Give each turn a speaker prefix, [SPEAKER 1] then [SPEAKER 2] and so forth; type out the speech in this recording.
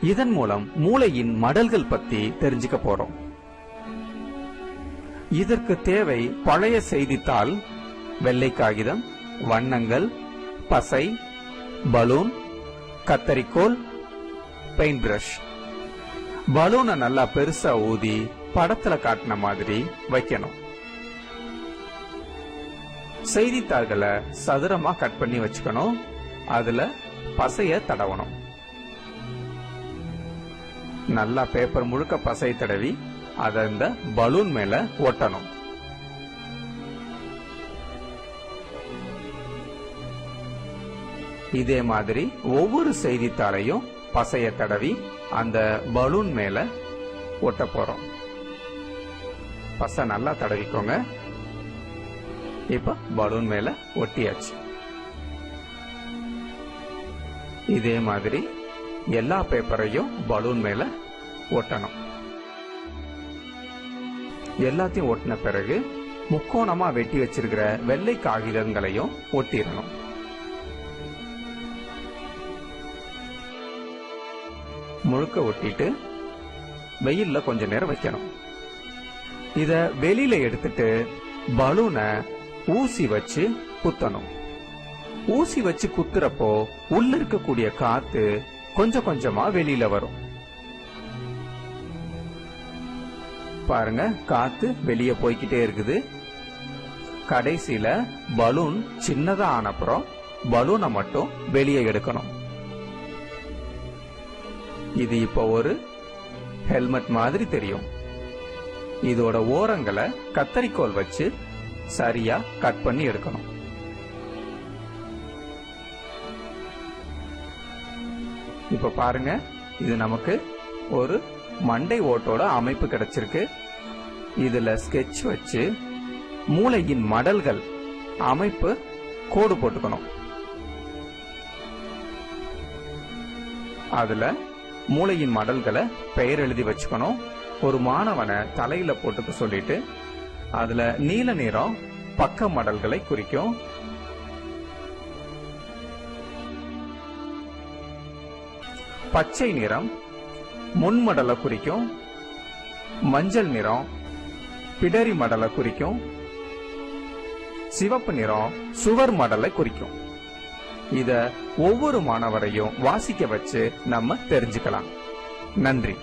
[SPEAKER 1] இதன் மூலம் மூளையின் மடல்கள் பத்தி தெரிஞ்சுக்க போறோம். இதற்கு தேவை பழைய செய்தித்தாள், வெள்ளை காகிதம், வண்ணங்கள், பசை, பலூன், கத்தரிக்கோல், பெயிண்ட் பிரஷ். பலூனை நல்லா பெருசா ஊதி படத்துல காட்டின மாதிரி வைக்கணும். செய்தித்தாள்களை சதுரமா கட் பண்ணி வச்சுக்கணும். அதுல பசைய தடவணும். நல்லா பேப்பர் முழுக்க பசை தடவி அத இந்த பலூன் மேல ஒட்டணும். இதே மாதிரி ஒவ்வொரு செய்தித்தாளையும் பசைய தடவி அந்த பலூன் மேல ஒட்ட போறோம். பசை நல்லா தடவிக்கோங்க. இப்ப பலூன் மேல ஒட்டியாச்சு. இதே மாதிரி எல்லா பேப்பரையும் பலூன் மேல ஒட்டணும். எல்லாத்தையும் ஒட்டின பிறகு முக்கோணமா வெட்டி வச்சிருக்கிற வெள்ளை காகிதங்களையும் ஒட்டிடணும். முழுக்க ஒட்டிட்டு வெயில்ல கொஞ்ச நேரம் வைக்கணும். இத வெளியில எடுத்துட்டு பலூனை ஊசி வச்சு குத்தணும். ஊசி வச்சு குத்துறப்போ உள்ள இருக்கக்கூடிய காத்து கொஞ்சம் கொஞ்சமா வெளியில வரும். பாருங்க, காத்து வெளியே போய்கிட்டே இருக்குது. கடைசியில பலூன் சின்னதா ஆனப்புறம் பலூனை மட்டும் வெளியே எடுக்கணும். இது இப்போ ஒரு ஹெல்மெட் மாதிரி தெரியும். இதோட ஓரங்களை கத்தரிக்கோல் வச்சு சரியா கட் பண்ணி எடுக்கணும். இப்ப பாருங்க, இது நமக்கு ஒரு மண்டை ஓட்டோட அமைப்பு கிடைச்சிருக்கு. இதுல ஸ்கெட்ச் வச்சு மூளையின் மடல்கள் அமைப்பு கோடு போட்டுக்கணும். அதுல மூளையின் மடல்களை பெயர் எழுதி வச்சுக்கணும். ஒரு மாணவனை தலையில போட்டுக்க சொல்லிட்டு அதுல நீல நிறம் பக்க மடல்களை குறிக்கும். பச்சை நிறம் முன்மடலை குறிக்கும். மஞ்சள் நிறம் பிடரி மடலை குறிக்கும். சிவப்பு நிறம் சுவர் மடலை குறிக்கும். இத ஒவ்வொரு மாணவரையும் வாசிக்க வச்சு நம்ம தெரிஞ்சுக்கலாம். நன்றி.